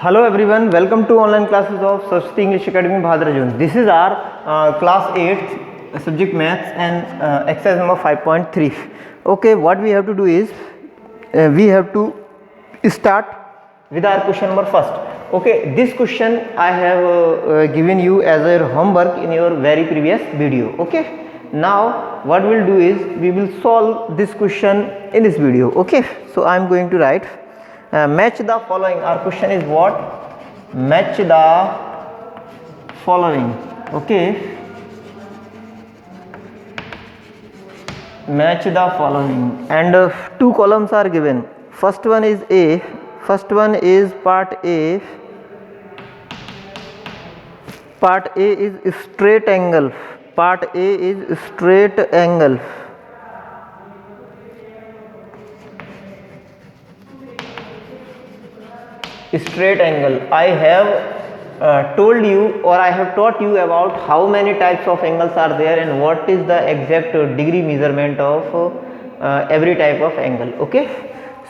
Hello everyone, welcome to online classes of Saraswati English Academy Bhadrajun. This is our class 8 subject maths and exercise number 5.3. Okay, what we have to do is we have to start with our question number first. Okay, this question I have given you as a homework in your very previous video. Okay, now what we'll do is we will solve this question in this video. Okay, so I am going to write match the following. Our question is what? Match the following. Okay, match the following, and two columns are given. First one is A, first one is part A. Part A is straight angle, part A is straight angle. Straight angle. I have told you, or I have taught you about how many types of angles are there and what is the exact degree measurement of every type of angle. Okay,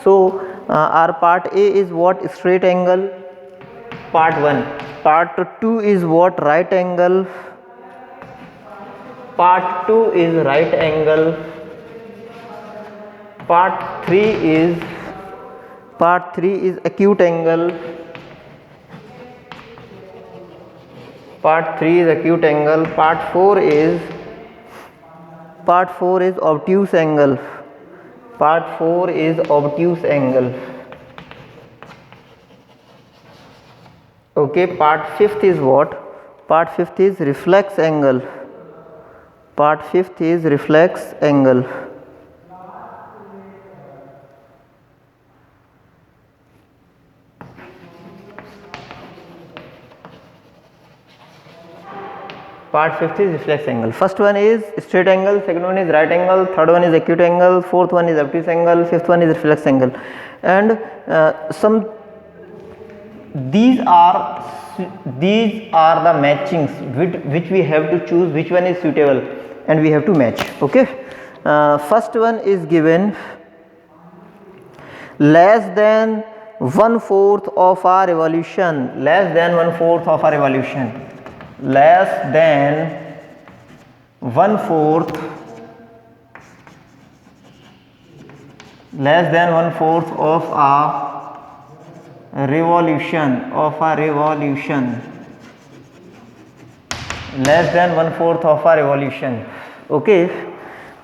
so our part A is what? Straight angle. Part 1. Part 2 is what? Right angle. Part 2 is right angle. Part 3 is acute angle. Part 3 is acute angle. Part 4 is obtuse angle. Part 4 is obtuse angle. Okay, part 5th is what? Part 5th is reflex angle. Part 5th is reflex angle. Part 5th is reflex angle. First one is straight angle, second one is right angle, third one is acute angle, fourth one is obtuse angle, fifth one is reflex angle. And these are the matchings which we have to choose which one is suitable and we have to match. Okay, first one is given less than 1/4 of our revolution. Less than 1/4 of our revolution. Less than 1/4. Less than 1/4 of a revolution. Less than 1/4 of a revolution. Okay,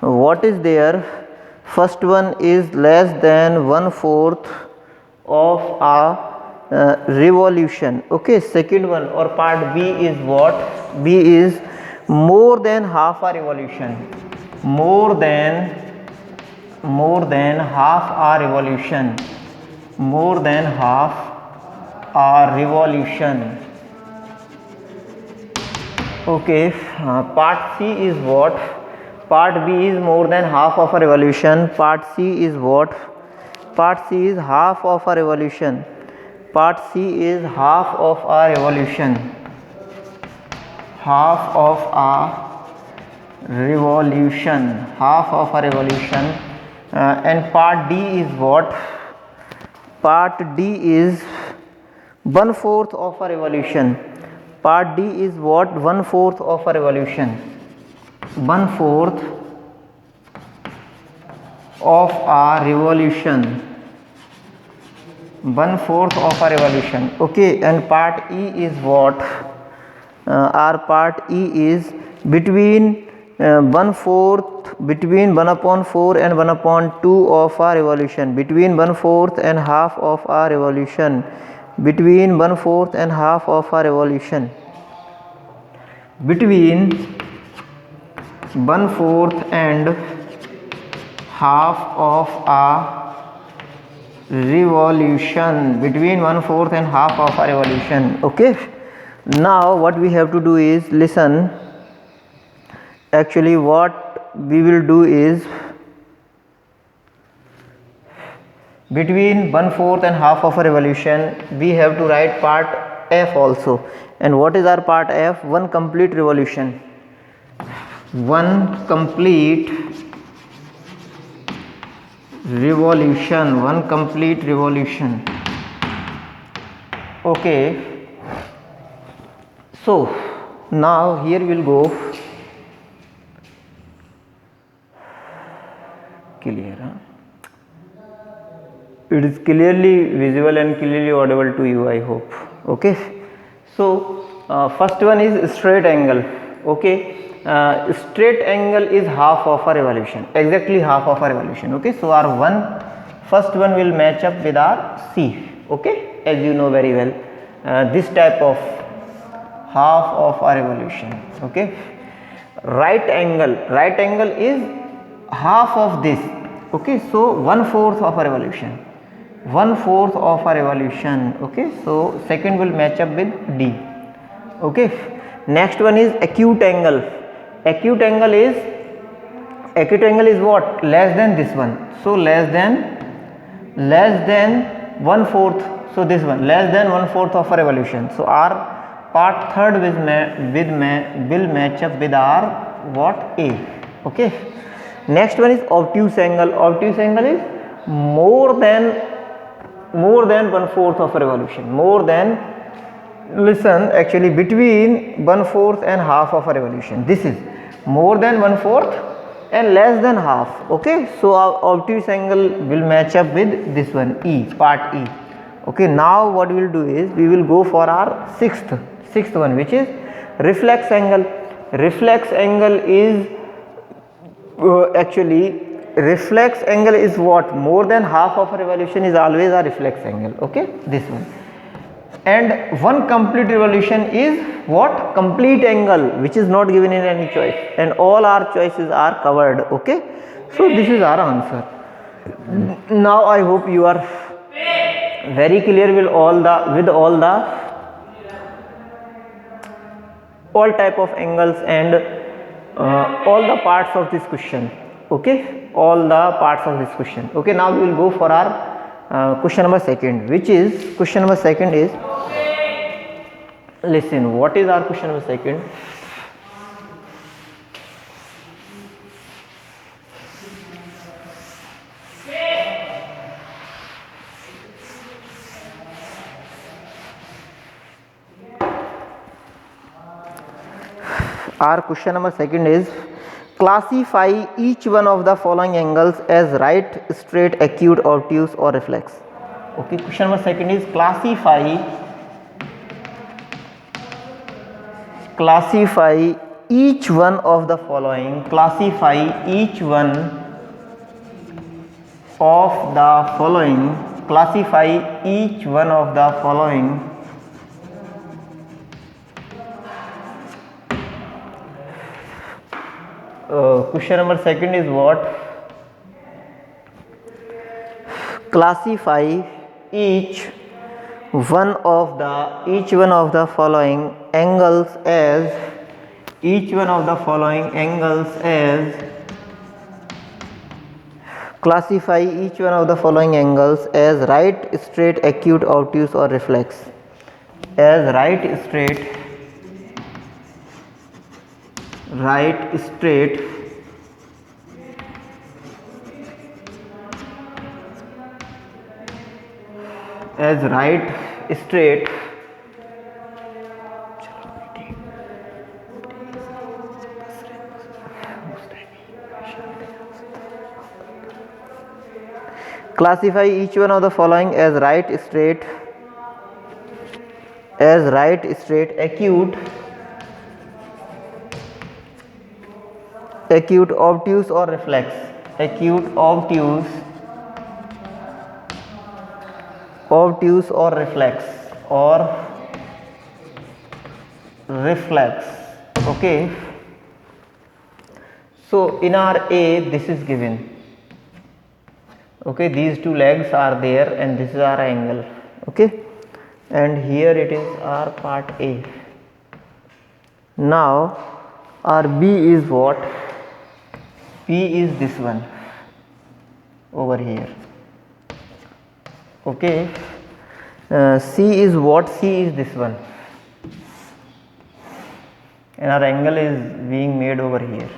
what is there? First one is less than 1/4 of a revolution. Okay, second one or part B is what? B is more than half a revolution. More than half a revolution. More than half a revolution. Okay, part C is what? Part B is more than half of a revolution. Part C is what? Part C is half of a revolution. Part C is half of a revolution. Half of a revolution. Half of a revolution. And part D is what? Part D is 1/4 of a revolution. Part D is what? 1/4 of a revolution. 1/4 of a revolution. 1/4 of a revolution. Okay, and part E is what? Our part E is between 1/4, between 1/4 and 1/2 of a revolution. Between 1/4 and half of a revolution. Between 1/4 and half of a revolution. Between 1/4 and half of a revolution. Between 1/4 and half of a revolution. Okay, now what we have to do is listen. Actually what we will do is between 1/4 and half of a revolution we have to write part F also. And what is our part F? One complete revolution. One complete revolution. One complete revolution. Okay, so now here we'll go clear. It is clearly visible and clearly audible to you, I hope. Okay, so first one is straight angle. Okay, straight angle is half of our revolution, exactly half of our revolution. Okay, so our first one will match up with our C. Okay, as you know very well, this type of half of our revolution. Okay, right angle is half of this. Okay, so 1/4 of a revolution, 1/4 of a revolution. Okay, so second will match up with D. Okay, next one is acute angle. Acute angle is what? Less than this one. So less than 1/4. So this one less than 1/4 of a revolution. So our part third will match up with our what? A. Okay, next one is obtuse angle. Obtuse angle is more than 1/4 of a revolution, more than, listen, actually between 1/4 and half of a revolution. This is more than 1/4 and less than half. Okay, so our obtuse angle will match up with this one, E, part E. Okay, now what we will do is we will go for our sixth one, which is reflex angle. Reflex angle is actually reflex angle is what? More than half of a revolution is always a reflex angle. Okay, this one. And one complete revolution is what? Complete angle, which is not given in any choice, and all our choices are covered. Okay, so this is our answer. Now I hope you are very clear with all type of angles and all the parts of this question. Okay, all the parts of this question. Okay, now we will go for our question number second, which is question number second is, listen, what is our question number second? Our question number second is, classify each one of the following angles as right, straight, acute, obtuse or reflex. Okay, question number second is classify each one of the following, classify each one of the following, classify each one of the following question number second is what? Classify each one of the following angles as classify each one of the following angles as right, straight, acute, obtuse or reflex. As right, straight, as right, straight, classify each one of the following as right, straight, acute, obtuse or reflex. Acute, obtuse or reflex Okay, so in our A this is given. Okay, these two legs are there and this is our angle. Okay, and here it is our part A. Now our B is what? B is this one over here. Okay, C is what? C is this one, and our angle is being made over here.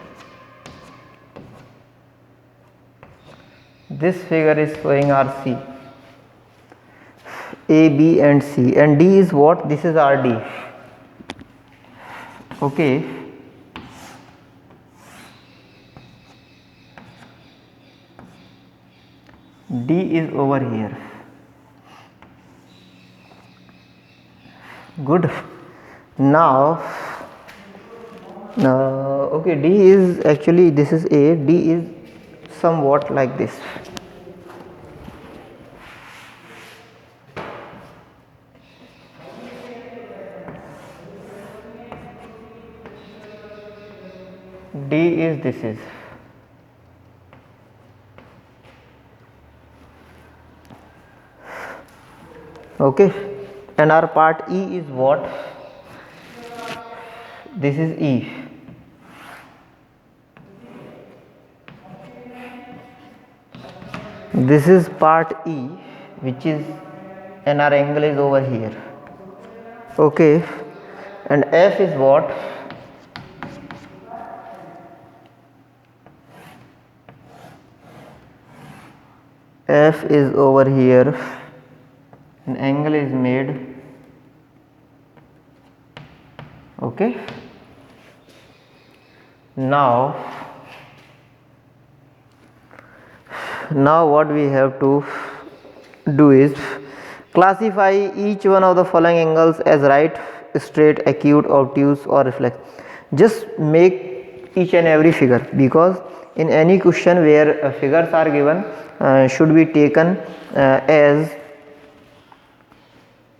This figure is showing our C. A, B and C, and D is what? This is RD. Okay. D is over here. Good. Now okay, D is actually, this is A, D is somewhat like this. D is, this is. Okay, and our part E is what? This is E. This is part E, which is, and our angle is over here. Okay, and F is what? F is over here, an angle is made. Okay, now what we have to do is classify each one of the following angles as right, straight, acute, obtuse or reflex. Just make each and every figure, because in any question where figures are given should be taken as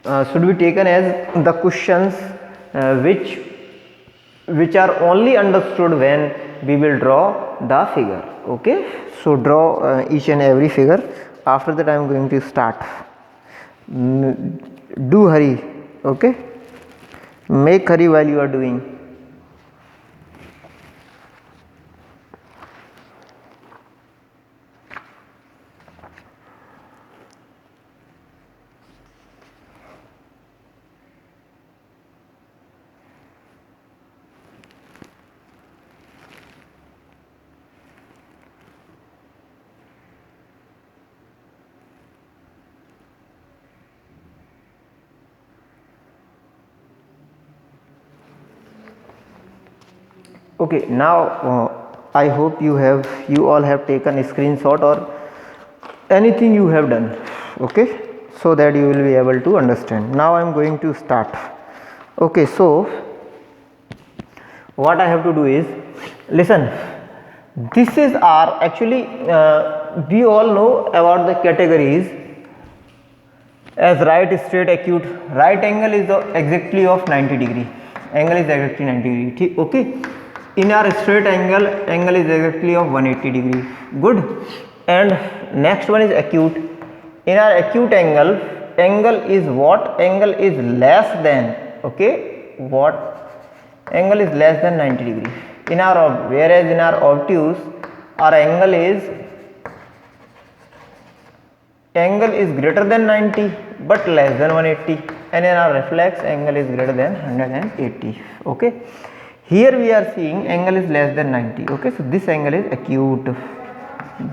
the questions which are only understood when we will draw the figure. Okay, so draw each and every figure. After that I am going to start. Do hurry. Okay, make hurry while you are doing. Okay, now I hope you all have taken a screenshot or anything you have done. Okay, so that you will be able to understand. Now I am going to start. Okay, so what I have to do is, listen, this is our, actually we all know about the categories as right, straight, acute. Right angle is exactly of 90 degree. Angle is exactly 90 degree. Okay, in our straight angle is exactly of 180 degree. Good. And next one is acute. In our acute angle is what? Angle is less than, okay, what? Angle is less than 90 degree. Whereas in our obtuse, our angle is greater than 90 but less than 180, and in our reflex angle is greater than 180. Okay, here we are seeing angle is less than 90. Okay, so this angle is acute.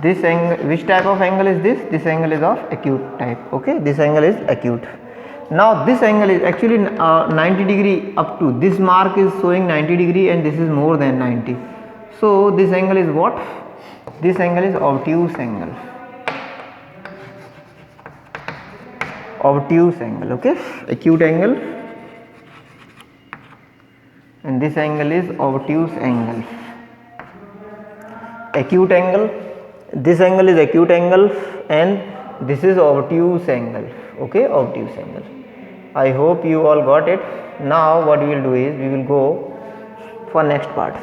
This angle, which type of angle is this? This angle is of acute type. Okay, this angle is acute. Now this angle is actually 90 degree. Up to this mark is showing 90 degree and this is more than 90. So this angle is what? This angle is obtuse angle. Obtuse angle. Okay, acute angle, and this angle is obtuse angle. Acute angle, this angle is acute angle, and this is obtuse angle. Okay, obtuse angle. I hope you all got it. Now what we will do is, we will go for next part.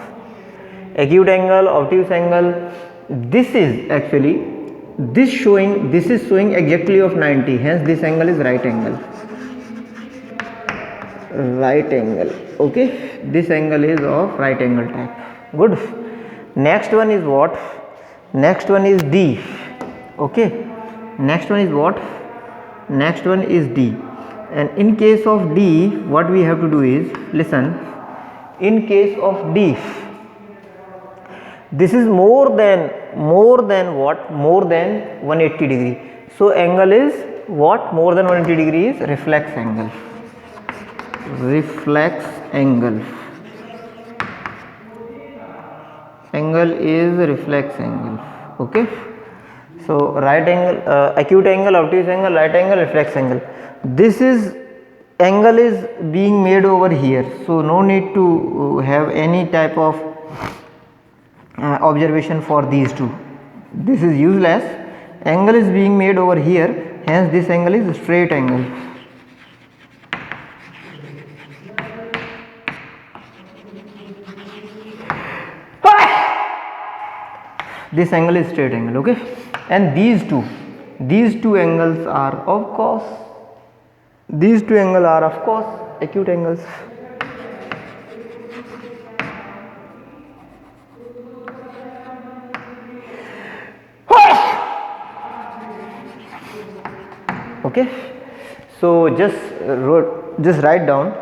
Acute angle, obtuse angle. This is actually, this is showing exactly of 90, hence this angle is right angle. Right angle. Okay, this angle is of right angle type. Good. Next one is what? Next one is D. Okay, next one is what? Next one is D. And in case of D, what we have to do is, listen, in case of D, this is more than what? More than 180 degree. So angle is what? More than 180 degree is reflex angle. Reflex angle. Angle is reflex angle. Okay. So right angle, acute angle, obtuse angle, right angle, reflex angle. This is angle is being made over here. So no need to have any type of observation for these two. This is useless. Angle is being made over here. Hence this angle is straight angle. This angle is straight angle. Okay. And these two angles are of course, these two angles are of course acute angles. Okay, so just write down.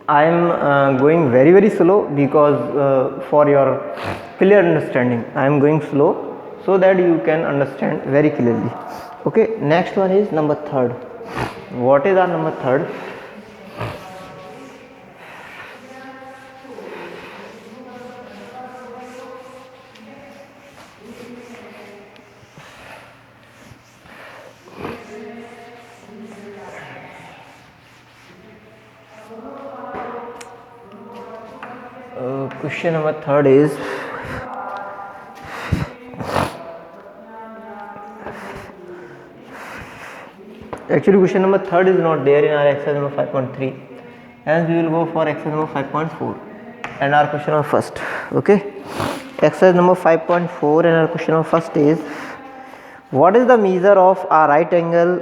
I am going very slow because for your clear understanding I am going slow so that you can understand very clearly. Okay, next one is number third. What is our number third? Question number third is actually question number third is not there in our exercise number 5.3, hence we will go for exercise number 5.4 and our question number first. Okay, exercise number 5.4 and our question number first is what is the measure of a right angle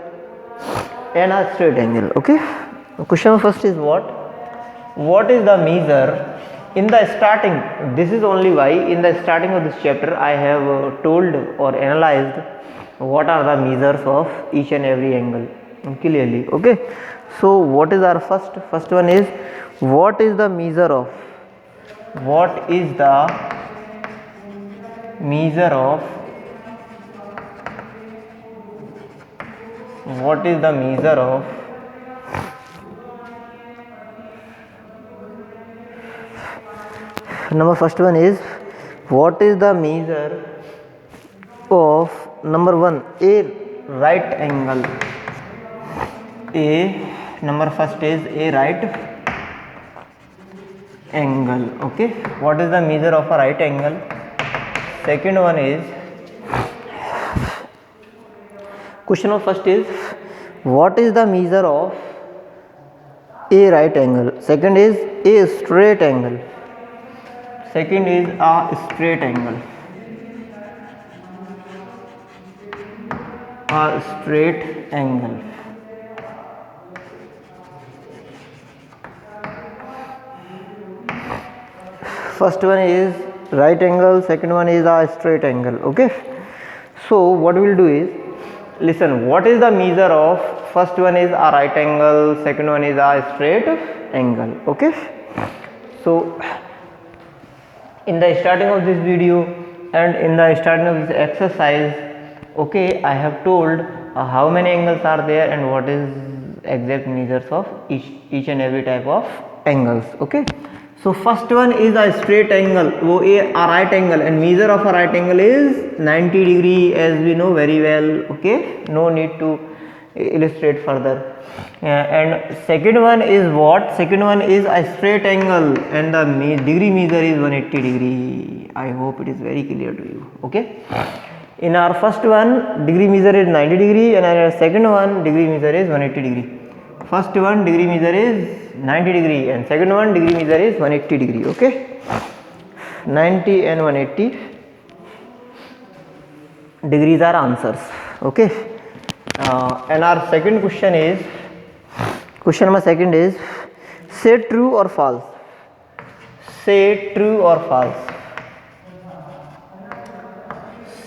and a straight angle? Okay, question number first is what is the measure in the starting. This is only why in the starting of this chapter I have told or analyzed what are the measures of each and every angle clearly. Okay, so what is our first one is what is the measure of number first one is what is the measure of number one a right angle. Number first is a right angle. Okay, what is the measure of a right angle? Second one is question of first is what is the measure of a right angle. Second is a straight angle. Second is a straight angle. A straight angle. First one is right angle, second one is a straight angle. Okay, so what we will do is listen, what is the measure of first one is a right angle, second one is a straight angle. Okay, so in the starting of this video and in the starting of this exercise, okay, I have told how many angles are there and what is exact measures of each and every type of angles. Okay, so first one is a straight angle, वो a right angle, and measure of a right angle is 90 degree as we know very well. Okay, no need to illustrate further. And second one is what? Second one is a straight angle and the degree measure is 180 degree. I hope it is very clear to you. Okay, in our first one degree measure is 90 degree and in our second one degree measure is 180 degree. First one degree measure is 90 degree and second one degree measure is 180 degree. Okay, 90 and 180 degrees are answers. Okay, and our second question is question number second is say true or false. Say true or false.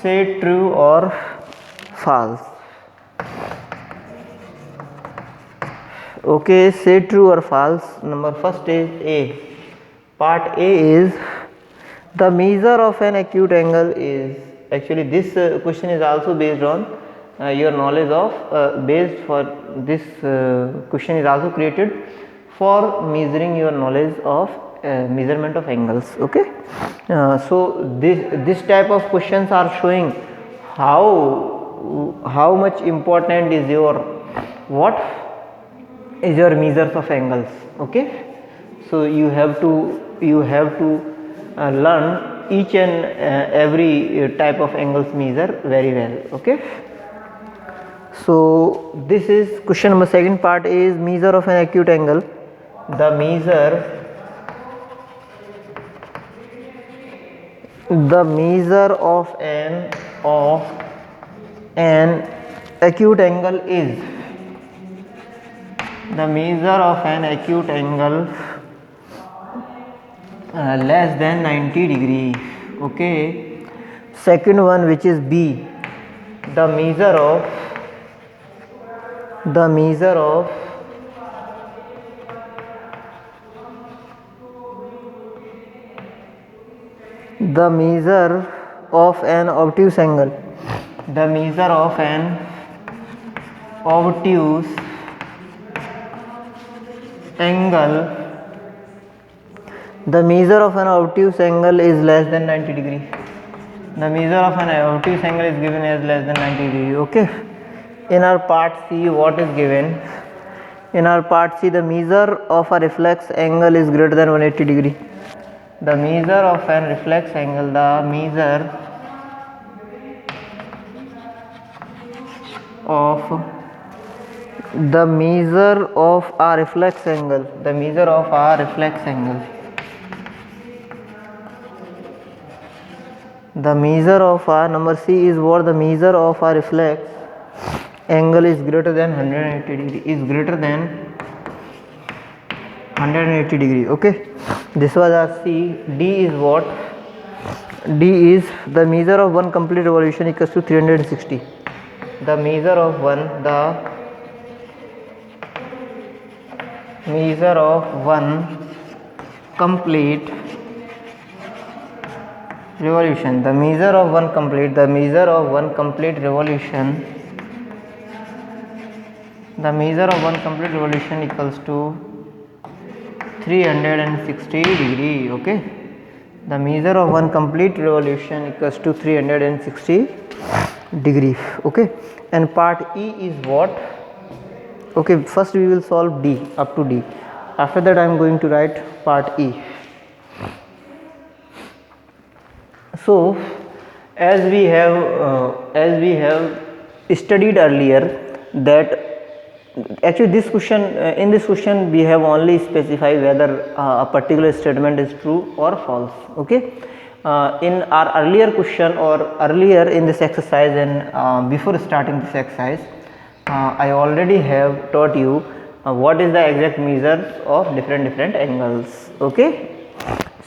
Say true or false. Okay, say true or false. Number first is A. Part A is the measure of an acute angle is, actually this question is also based on your knowledge of based for this question is also created for measuring your knowledge of measurement of angles. Okay, so this type of questions are showing how much important is your what is your measures of angles. Okay, so you have to learn each and every type of angles measure very well. Okay, so this is question number. Second part is measure of an acute angle. The measure of an acute angle is less than 90 degree. Okay, second one, which is B, the measure of an obtuse angle. The measure of an obtuse angle is less than 90 degree. The measure of an obtuse angle is given as less than 90 degree. Okay, in our part C, what is given? In our part C, the measure of a reflex angle is greater than 180 degree. The measure of an reflex angle, the measure of a reflex angle, the measure of a number C is what? The measure of a reflex angle is greater than 180 degree, Okay, this was our C. D is what? D is the measure of one complete revolution equals to 360. The measure of one complete revolution. The measure of one complete revolution equals to 360 degree. Okay, the measure of one complete revolution equals to 360 degree. Okay, and part E is what? Okay, first we will solve D up to D. After that I am going to write part E. So as we have studied earlier that actually this question in this question we have only specified whether a particular statement is true or false. Okay, in our earlier question or earlier in this exercise and before starting this exercise, I already have taught you what is the exact measure of different angles. Okay,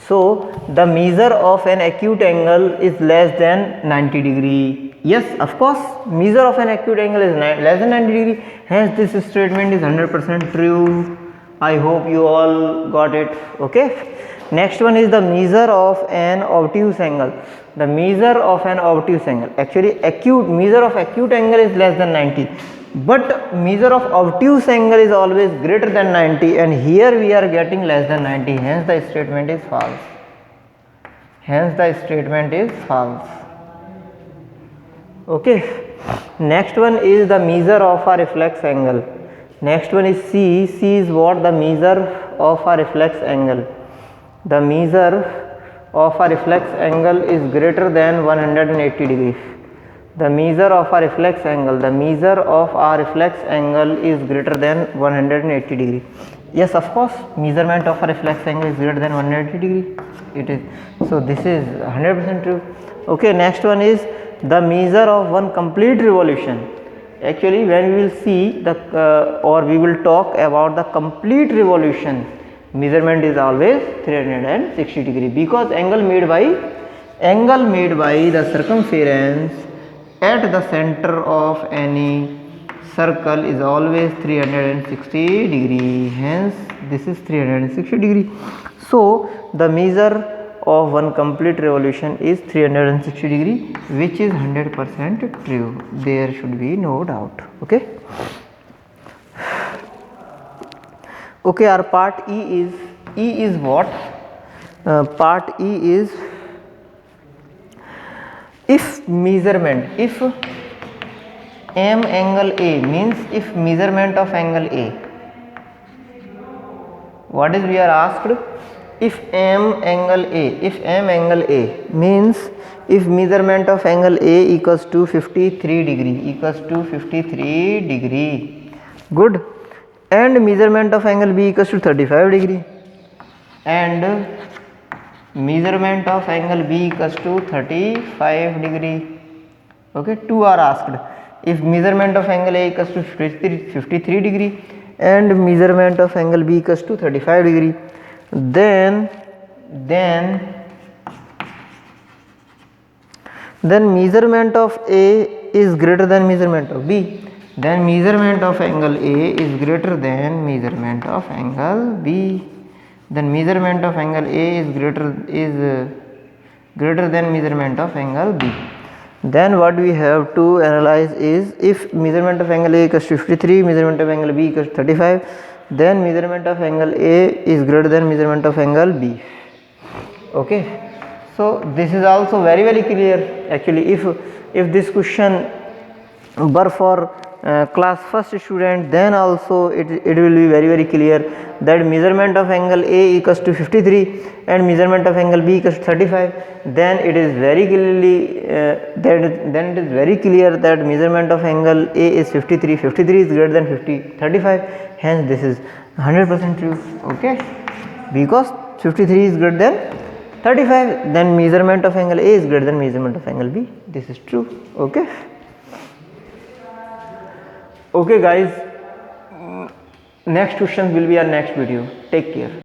so the measure of an acute angle is less than 90 degree. Yes, of course, measure of an acute angle is less than 90 degree. Hence, this statement is 100% true. I hope you all got it. Okay. Next one is the measure of an obtuse angle. The measure of an obtuse angle. Actually, measure of acute angle is less than 90. But measure of obtuse angle is always greater than 90, and here we are getting less than 90. Hence, the statement is false. Okay, next one is the measure of a reflex angle. Next one is C. C is what? The measure of a reflex angle. The measure of a reflex angle is greater than 180 degrees. The measure of a reflex angle is greater than 180 degree. Yes, of course, measurement of a reflex angle is greater than 180 degree. It is. So this is 100% true. Okay, next one is the measure of one complete revolution. Actually, when we will see or we will talk about the complete revolution, measurement is always 360 degree, because angle made by the circumference at the center of any circle is always 360 degree. Hence, this is 360 degree. So the measure of one complete revolution is 360 degree, which is 100% true. There should be no doubt. Okay. Okay, our part E is what? Part E is if measurement, if M angle A means if measurement of angle A, what is we are asked? If M angle A means if measurement of angle A equals to 53 degree, good, and measurement of angle B equals to 35 degree, and measurement of angle B equals to 35 degree. Okay, two are asked. If measurement of angle A equals to 53 degree and measurement of angle B equals to 35 degree, then measurement of A is greater than measurement of B, then measurement of angle A is greater than measurement of angle B, then measurement of angle A is greater than measurement of angle B. Then what we have to analyze is if measurement of angle A equals to 53, measurement of angle B equals to 35, then measurement of angle A is greater than measurement of angle B. Okay, so this is also very clear. Actually, if this question were for class first student, then also it will be very clear that measurement of angle A equals to 53 and measurement of angle B equals to 35, then it is very clear that measurement of angle A is 53 is greater than 35, hence this is 100% true. Okay, because 53 is greater than 35, then measurement of angle A is greater than measurement of angle B. This is true. Okay. Okay guys, next question will be our next video. Take care.